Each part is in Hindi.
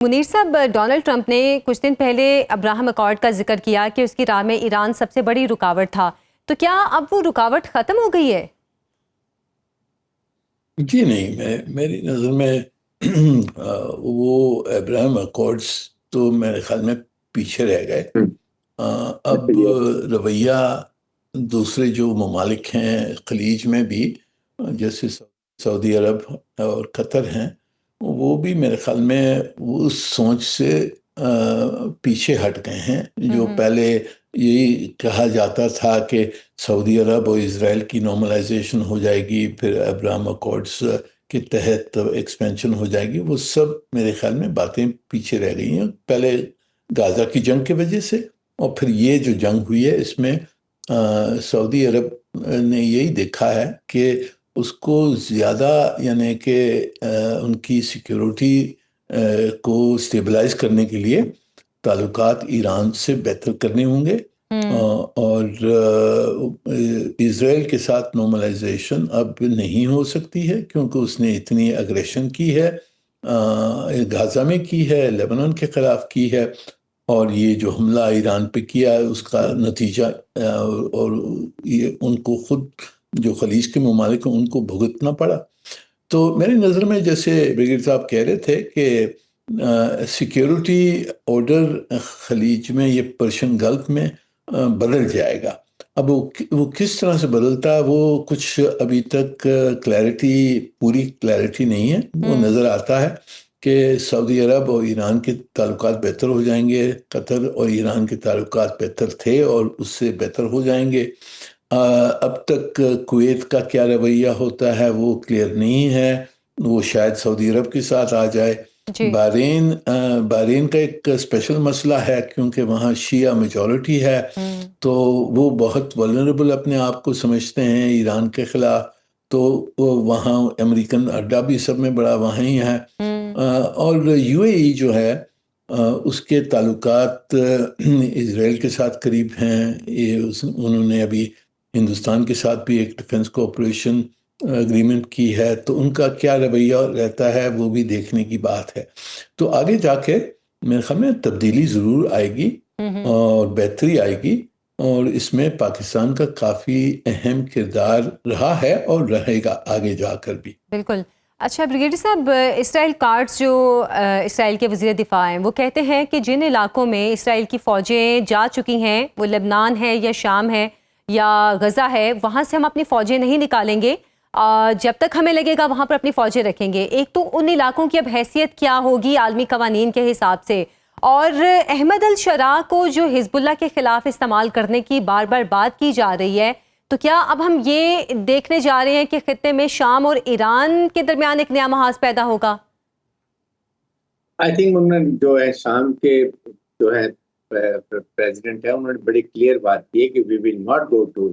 मुनीर साहब, डोनाल्ड ट्रंप ने कुछ दिन पहले अब्राहम अकॉर्ड का जिक्र किया कि उसकी राह में ईरान सबसे बड़ी रुकावट था। तो क्या अब वो रुकावट खत्म हो गई है? जी नहीं, मेरी नज़र में वो अब्राहम अकॉर्ड्स तो मेरे ख्याल में पीछे रह गए। अब रवैया दूसरे जो ममालिक हैं खलीज में भी, जैसे सऊदी अरब और कतर हैं, वो भी मेरे ख्याल में उस सोच से पीछे हट गए हैं। जो पहले यही कहा जाता था कि सऊदी अरब और इसराइल की नॉर्मलाइजेशन हो जाएगी, फिर अब्राहम अकॉर्ड्स के तहत एक्सपेंशन हो जाएगी, वो सब मेरे ख्याल में बातें पीछे रह गई हैं। पहले गाज़ा की जंग की वजह से, और फिर ये जो जंग हुई है इसमें सऊदी अरब ने यही देखा है कि उसको ज़्यादा, यानी कि उनकी सिक्योरिटी को स्टेबलाइज करने के लिए ताल्लुकात ईरान से बेहतर करने होंगे। और इसराइल के साथ नॉर्मलाइजेशन अब नहीं हो सकती है, क्योंकि उसने इतनी अग्रेशन की है, गाज़ा में की है, लेबनान के ख़िलाफ़ की है, और ये जो हमला ईरान पे किया है उसका नतीजा, और ये उनको खुद जो खलीज के ममालिक हैं उनको भुगतना पड़ा। तो मेरी नज़र में, जैसे ब्रिगेड साहब कह रहे थे कि सिक्योरिटी ऑर्डर खलीज में, ये पर्शियन गल्फ में बदल जाएगा। अब वो किस तरह से बदलता है, वो कुछ अभी तक पूरी क्लैरिटी नहीं है। वो नज़र आता है कि सऊदी अरब और ईरान के ताल्लुकात बेहतर हो जाएंगे, कतर और ईरान के ताल्लुकात बेहतर थे और उससे बेहतर हो जाएंगे। अब तक कुवैत का क्या रवैया होता है वो क्लियर नहीं है, वो शायद सऊदी अरब के साथ आ जाए। जी। बहरीन का एक स्पेशल मसला है, क्योंकि वहाँ शिया मेजॉरिटी है, तो वो बहुत वल्नरेबल अपने आप को समझते हैं ईरान के खिलाफ। तो वो वहाँ अमेरिकन अड्डा भी सब में बड़ा वहाँ ही है। और यूएई जो है, उसके ताल्लुकात इसराइल के साथ करीब हैं। उन्होंने अभी हिंदुस्तान के साथ भी एक डिफेंस कोऑपरेशन एग्रीमेंट की है, तो उनका क्या रवैया रहता है वो भी देखने की बात है। तो आगे जाके मेरे ख्याल में तब्दीली ज़रूर आएगी और बेहतरी आएगी, और इसमें पाकिस्तान का काफ़ी अहम किरदार रहा है और रहेगा आगे जाकर भी। बिल्कुल। अच्छा ब्रिगेडियर साहब, इसराइल कार्ड्स जो इसराइल के वज़ीर दिफ़ा हैं, वो कहते हैं कि जिन इलाकों में इसराइल की फ़ौजें जा चुकी हैं, वो लेबनान है या शाम है या गज़ा है, वहाँ से हम अपनी फ़ौजें नहीं निकालेंगे। जब तक हमें लगेगा वहाँ पर अपनी फ़ौजें रखेंगे। एक तो उन इलाकों की अब हैसियत क्या होगी आलमी कवानीन के हिसाब से, और अहमद अल शरा को जो हिज़्बुल्लाह के ख़िलाफ़ इस्तेमाल करने की बार बार बात की जा रही है, तो क्या अब हम ये देखने जा रहे हैं कि खित्ते में शाम और ईरान के दरमियान एक नया महाज पैदा होगा? आई थिंक उन्होंने जो है शाम के जो है प्रेसिडेंट है, उन्होंने बड़ी क्लियर बात की है कि we will not go to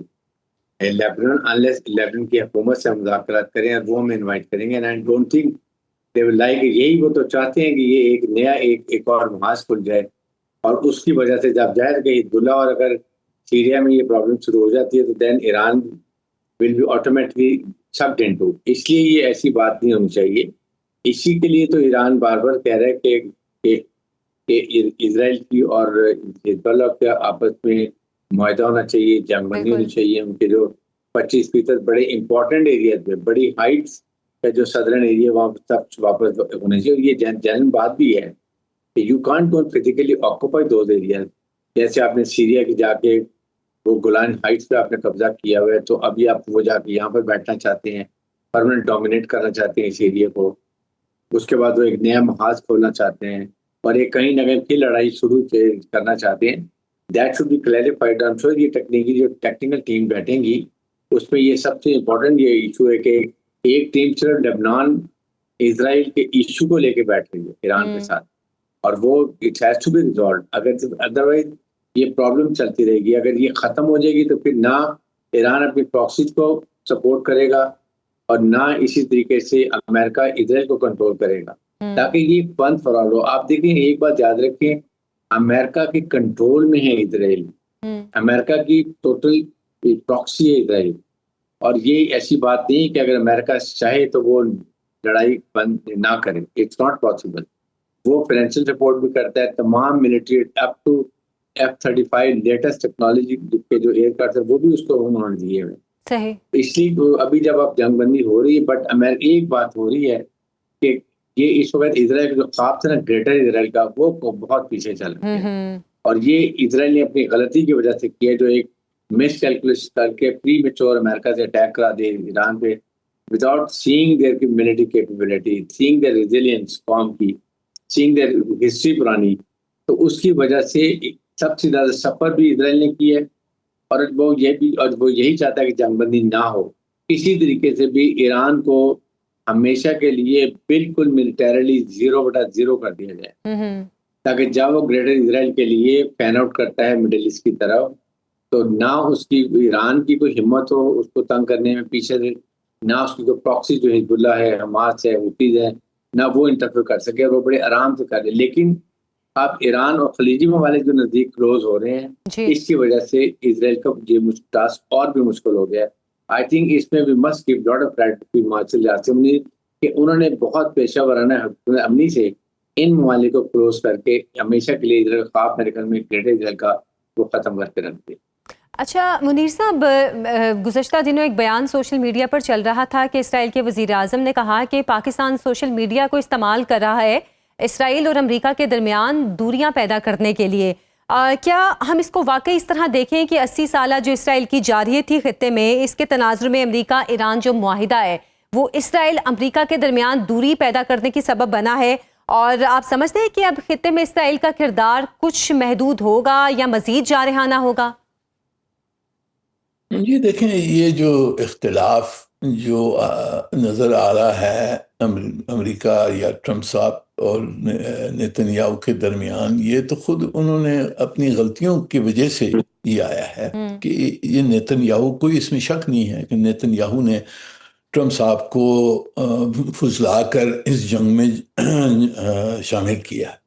Lebanon unless Lebanon की हुकूमत से हम मुज़ाकरात करें, और वो हम इनवाइट करेंगे। And I don't think they will like, यही वो तो चाहते हैं कि ये एक नया एक और महाज खुल जाए। और उसकी वजह से जब जाहिर कि हिजबुल्लाह और अगर सीरिया में ये प्रॉब्लम शुरू हो जाती है तो then Iran will be automatically sucked into. इसलिए ये ऐसी बात नहीं होनी चाहिए। इसी के लिए तो ईरान बार बार कह रहा है कि इसराइल की और हिजबुल्लाह के आपस में मुआहदा होना चाहिए, जंगबंदी होनी चाहिए। उनके जो 25% बड़े इंपॉर्टेंट एरियाज में, बड़ी हाइट्स का जो सदर्न एरिया, वहाँ सब वापस होने चाहिए। और ये जनरल बात भी है कि you can't go physically occupy those areas. जैसे आपने सीरिया की जाके वो गोलान हाइट्स पे आपने कब्जा किया हुआ है, तो अभी आप वो जाके यहाँ पर बैठना चाहते हैं, परमानेंट डोमिनेट करना चाहते हैं इस एरिया को। उसके बाद वो एक नया महाज खोलना चाहते हैं और एक कहीं ना कहीं फिर लड़ाई शुरू करना चाहते हैं। That should be clarified. I am sure ये जो टेक्निकल टीम बैठेंगी उसमें ये सबसे इम्पोर्टेंट ये इशू है कि एक टीम सिर्फ लेबनान इसराइल के इशू को लेके बैठ रही है ईरान के साथ, और वो it has to be resolve. अगर अदरवाइज ये प्रॉब्लम चलती रहेगी। अगर ये खत्म हो जाएगी तो फिर ना ईरान अपनी प्रॉक्सीज को सपोर्ट करेगा और ना इसी तरीके से अमेरिका इसराइल को कंट्रोल करेगा, ताकि ये वन फॉर ऑल हो। आप देखें, एक बात याद रखें, अमेरिका के कंट्रोल में है इसराइल। अमेरिका की टोटल प्रॉक्सी है इसराइल, और ये ऐसी बात नहीं है कि अगर अमेरिका चाहे तो वो लड़ाई बंद ना करे। It's not possible. वो फाइनेंशियल सपोर्ट भी करता है, तमाम military up to F-35 latest technology के जो एयरक्राफ्ट है वो भी उसको उन्होंने दिए हुए। सही। इसलिए तो अभी जब अब जंगबंदी हो रही है, बट अमेरिका एक बात हो रही है कि ये इस वक्त इसराइल का जो ख्वाब था ना ग्रेटर इसराइल का, वो बहुत पीछे चल रही है। और ये इसराइल ने अपनी गलती की वजह से किया, जो एक मिस कैलकुलेशन करके प्री मेच्योर अमेरिका से अटैक करा दे ईरान पे, without seeing their military capability, seeing their resilience कौम की, सीइंग देयर हिस्ट्री पुरानी, तो उसकी वजह से सबसे ज्यादा सफर भी इसराइल ने की है। और वो यही चाहता है कि जंगबंदी ना हो। इसी तरीके से भी ईरान को हमेशा के लिए बिल्कुल मिलिटरीली 0/0 कर दिया जाए, ताकि जब वो ग्रेटर इसराइल के लिए पैन आउट करता है मिडिल ईस्ट की तरफ, तो ना उसकी ईरान की कोई हिम्मत हो उसको तंग करने में पीछे से, ना उसकी कोई प्रॉक्सी जो हिजबुल्लाह है, हमास है, हुतीज है, ना वो इंटरफेयर कर सके, और वो बड़े आराम से कर ले। लेकिन अब ईरान और खलीजी ममालिक जो नजदीक क्लोज हो रहे हैं, इसकी वजह से इसराइल का ये टास्क और भी मुश्किल हो गया है। आई थिंक इसमें भी must give lot of credit to Himachal assembly कि उन्होंने बहुत पेशावराना अमली से इन ममालिक को क्लोज करके हमेशा के लिए इसराइल का ख्वाब मेरे ख्याल में ग्रेटर इसराइल का वो खत्म करके रख दिया। अच्छा मुनीर साहब, गुज़श्ता दिनों एक बयान सोशल मीडिया पर चल रहा था कि इसराइल के वज़ीर आज़म ने कहा कि पाकिस्तान सोशल मीडिया को इस्तेमाल कर रहा है इसराइल और अमेरिका के दरमियान दूरियां पैदा करने के लिए। क्या हम इसको वाकई इस तरह देखें कि 80 साल जो इसराइल की जारहियत थी खित्ते में, इसके तनाजुर में अमेरिका ईरान जो मुआहिदा है वो इसराइल अमेरिका के दरमियान दूरी पैदा करने की सबब बना है, और आप समझते हैं कि अब खित्ते में इसराइल का किरदार कुछ महदूद होगा या मज़ीद जारहाना होगा? ये देखें, ये जो इख्तिलाफ जो नज़र आ रहा है अमेरिका या ट्रंप साहब और नेतन्याहू के दरमियान, ये तो खुद उन्होंने अपनी गलतियों की वजह से ये आया है कि ये नेतन्याहू, कोई इसमें शक नहीं है कि नेतन्याहू ने ट्रंप साहब को फुसला कर इस जंग में शामिल किया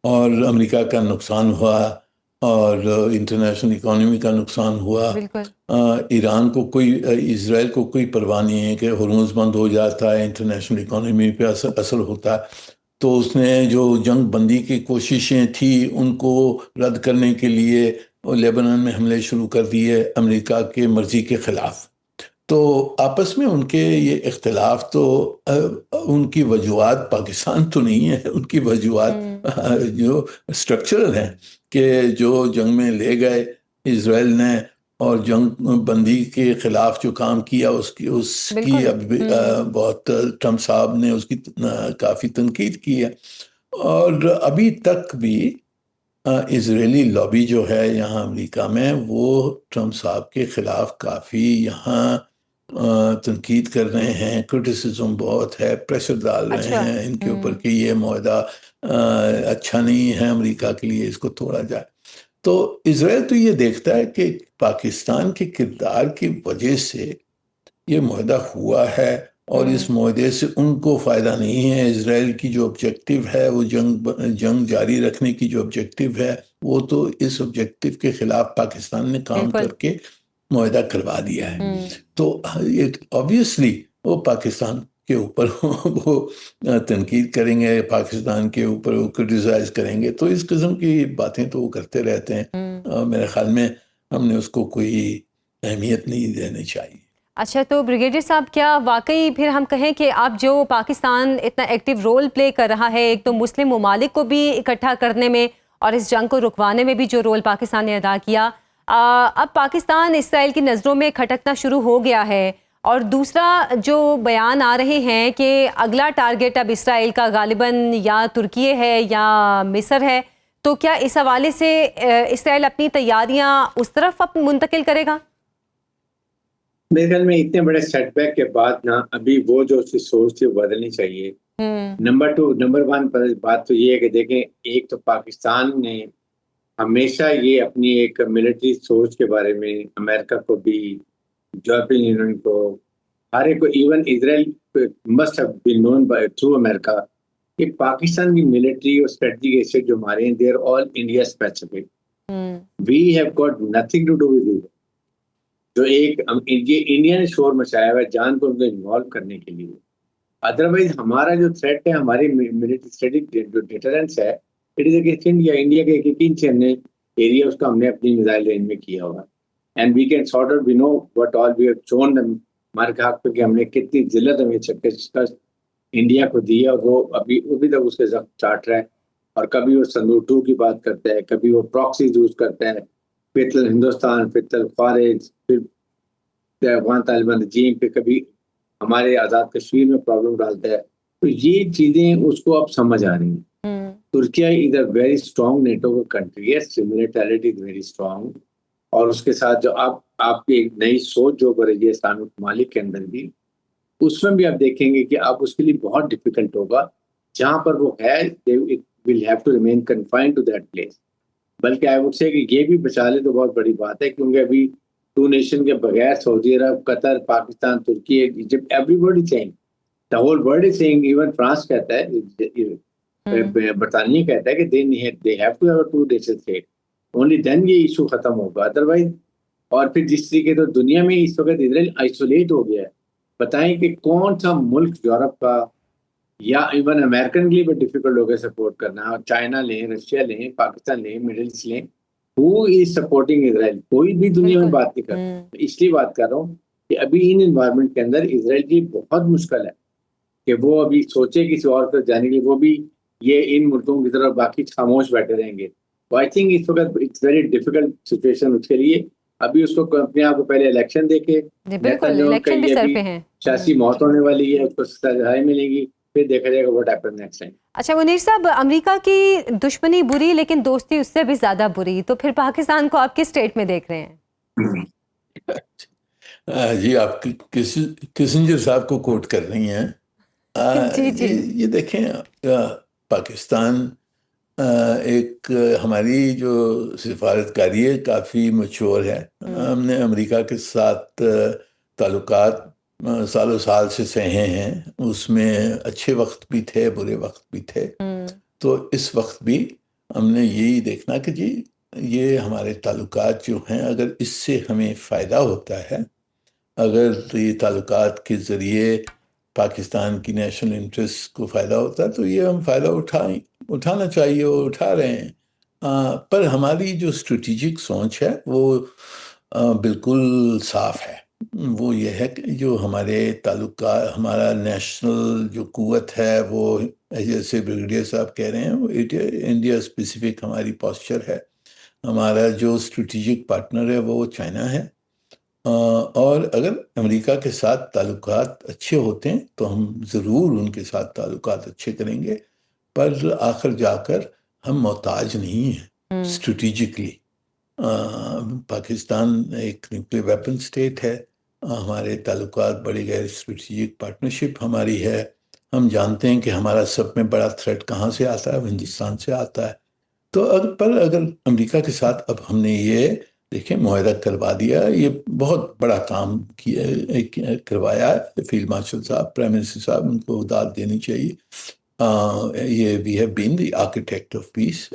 और अमेरिका का नुकसान हुआ और इंटरनेशनल इकोनॉमी का नुकसान हुआ। ईरान को कोई, इजराइल को कोई परवाह नहीं है कि हुर्मुज़ बंद हो जाता है, इंटरनेशनल इकोनॉमी पे असर होता है। तो उसने जो जंग बंदी की कोशिशें थी उनको रद्द करने के लिए लेबनान में हमले शुरू कर दिए अमेरिका के मर्जी के ख़िलाफ़। तो आपस में उनके ये इख्तिलाफ तो उनकी वजूहात पाकिस्तान तो नहीं है, उनकी वजूहात जो स्ट्रक्चरल हैं कि जो जंग में ले गए इसराइल ने और जंग बंदी के ख़िलाफ़ जो काम किया उसकी अब बहुत ट्रंप साहब ने उसकी काफ़ी तनकीद की है। और अभी तक भी इजरायली लॉबी जो है यहाँ अमेरिका में, वो ट्रंप साहब के ख़िलाफ़ काफ़ी यहाँ तनकीद कर रहे हैं, क्रिटिसिज्म बहुत है, प्रेशर डाल रहे हैं इनके ऊपर कि ये मुआहदा अच्छा नहीं है अमेरिका के लिए, इसको तोड़ा जाए। तो इजराइल तो ये देखता है कि पाकिस्तान के किरदार की वजह से ये मुआहदा हुआ है और इस मुआहदे से उनको फ़ायदा नहीं है। इजराइल की जो ऑब्जेक्टिव है वो जंग जारी रखने की जो ऑब्जेक्टिव है, वो तो इस ऑब्जेक्टिव के ख़िलाफ़ पाकिस्तान ने काम करके मुआहदा करवा दिया है। तो ऑब्वियसली वो पाकिस्तान के ऊपर वो तनकीद करेंगे, पाकिस्तान के ऊपर वो क्रिटिसाइज करेंगे, तो इस किस्म की बातें तो वो करते रहते हैं। मेरे ख्याल में हमने उसको कोई अहमियत नहीं देनी चाहिए। अच्छा, तो ब्रिगेडियर साहब, क्या वाकई फिर हम कहें कि अब जो पाकिस्तान इतना एक्टिव रोल प्ले कर रहा है, एक तो मुस्लिम ममालिक को भी इकट्ठा करने में और इस जंग को रुकवाने में भी जो रोल पाकिस्तान ने अदा किया, अब पाकिस्तान इसराइल की नज़रों में खटकना शुरू हो गया है। और दूसरा जो बयान आ रहे हैं कि अगला टारगेट अब इसराइल का गालिबन या तुर्की है या मिस्र है, तो क्या इस हवाले से इसराइल अपनी तैयारियां उस तरफ अब मुंतकिल करेगा? मेरे ख्याल में इतने बड़े सेटबैक के बाद ना अभी वो जो उसकी सोच थी बदलनी चाहिए। नंबर वन पर बात तो ये है कि देखें, एक तो पाकिस्तान ने हमेशा ये अपनी एक मिलिट्री सोच के बारे में अमेरिका को भी, यूरोपियन यूनियन को, हर एक को, even Israel must have been known by through America कि पाकिस्तान की मिलिट्री और स्ट्रेटजिक एसेट जो हमारे हैं, they are all India specific. We have got nothing to do with it. जो एक ये इंडिया ने शोर मचाया हुआ है जान को उनको इन्वॉल्व करने के लिए, अदरवाइज हमारा जो थ्रेट है, हमारी मिलिट्री स्ट्रेटेजिक जो डिटरेंस है, it is against India. India के एक इंच हमने एरिया उसका हमने अपनी मिसाइल रेंज में किया हुआ, and we can sort out, we know what all we have shown हमारे खाक पे कि हमने कितनी जिल्लत हमें शिकस्त इंडिया को दी है, और वो अभी तक उसके जख्म चाट रहा है। और कभी वो संदूर 2 की बात करता है, कभी वो प्रॉक्सीज यूज करता है, फिर हिंदुस्तान, फिर खारिज, फिर अफगान तालिबान रजीम पे, कभी हमारे आज़ाद कश्मीर में प्रॉब्लम डालता है। तो ये चीज़ें उसको अब समझ आ रही हैं। Türkiye is a very strong NATO का कंट्री है, सिमिलरिटी इज वेरी स्ट्रॉन्ग, और उसके साथ जो आपकी एक नई सोच जो बढ़ रही है इस्लामिक ममालिक के अंदर भी, उसमें भी आप देखेंगे कि अब उसके लिए बहुत डिफिकल्ट होगा। जहाँ पर वो है, it will have to remain confined to that place. बल्कि आई वुड से कि ये भी बचा ले तो बहुत बड़ी बात है, क्योंकि अभी 2 नेशन के बगैर Saudi Arab, Qatar, Pakistan, Turkey, Egypt, everybody saying, the whole world is saying, even France कहता है, बरतानिया कहता है कि they have to have a 2 nation state, only then ये इशू खत्म होगा, अदरवाइज। और फिर जिस तरीके तो दुनिया में इस वक्त इजराइल आइसोलेट हो गया है, बताएं कि कौन सा मुल्क यूरोप का या इवन अमेरिकन के लिए भी डिफिकल्ट हो गया सपोर्ट करना। और चाइना लें, रशिया लें, पाकिस्तान लें, मिडिल ईस्ट लें, हु इज सपोर्टिंग इजराइल? कोई भी दुनिया में बात नहीं कर रहा। इसलिए बात कर रहा हूँ कि अभी इन एनवायरनमेंट के अंदर इजराइल की बहुत मुश्किल है कि वो अभी सोचे किसी और तरफ जाने के लिए, वो भी ये इन मुल्कों की तरफ बाकी खामोश बैठे रहेंगे। तो आई थिंक इस वक्त इट्स वेरी डिफिकल्ट सिचुएशन उसके लिए। अभी उसको अपने आप को पहले इलेक्शन देके, बिल्कुल इलेक्शन भी सर पे हैं, 86 मौत होने वाली है, उसको सजाएं मिलेंगी, फिर देखा जाएगा व्हाट हैपेंस नेक्स्ट टाइम। अच्छा मुनीर साहब, अमेरिका की दुश्मनी बुरी लेकिन दोस्ती उससे भी ज्यादा बुरी, तो फिर पाकिस्तान को आप किस स्टेट में देख रहे हैं? जी, आप किसिंजर साहब को कोट कर रही हैं। जी जी। ये देखें, पाकिस्तान एक हमारी जो सिफारतकारी है काफ़ी मच्योर है। हमने अमेरिका के साथ ताल्लुकात सालों साल से सहे हैं, उसमें अच्छे वक्त भी थे, बुरे वक्त भी थे। तो इस वक्त भी हमने यही देखना कि जी ये हमारे ताल्लुकात जो हैं, अगर इससे हमें फ़ायदा होता है, अगर ये ताल्लुकात के ज़रिए पाकिस्तान की नेशनल इंटरेस्ट को फ़ायदा होता है, तो ये हम फ़ायदा उठाना चाहिए और उठा रहे हैं। पर हमारी जो स्ट्रेटेजिक सोच है वो बिल्कुल साफ़ है। वो ये है कि जो हमारे ताल्लुका, हमारा नेशनल जो कुव्वत है, वो जैसे ब्रिगेडियर साहब कह रहे हैं, वो इंडिया स्पेसिफिक हमारी पोस्चर है। हमारा जो स्ट्रेटेजिक पार्टनर है वो चाइना है, और अगर अमेरिका के साथ ताल्लुकात अच्छे होते हैं तो हम ज़रूर उनके साथ ताल्लुकात अच्छे करेंगे, पर आखिर जाकर हम मोहताज नहीं हैं स्ट्रेटेजिकली। पाकिस्तान एक न्यूक्लियर वेपन स्टेट है, हमारे ताल्लुकात बड़ी गैर स्ट्रेटेजिक पार्टनरशिप हमारी है। हम जानते हैं कि हमारा सब में बड़ा थ्रेट कहाँ से आता है, हिंदुस्तान से आता है। तो अगर अमेरिका के साथ अब हमने ये देखिए मुआहदा करवा दिया, ये बहुत बड़ा काम करवाया है फील्ड मार्शल साहब, प्राइम मिनिस्टर साहब, उनको दाद देनी चाहिए। ये we have been the architect of piece,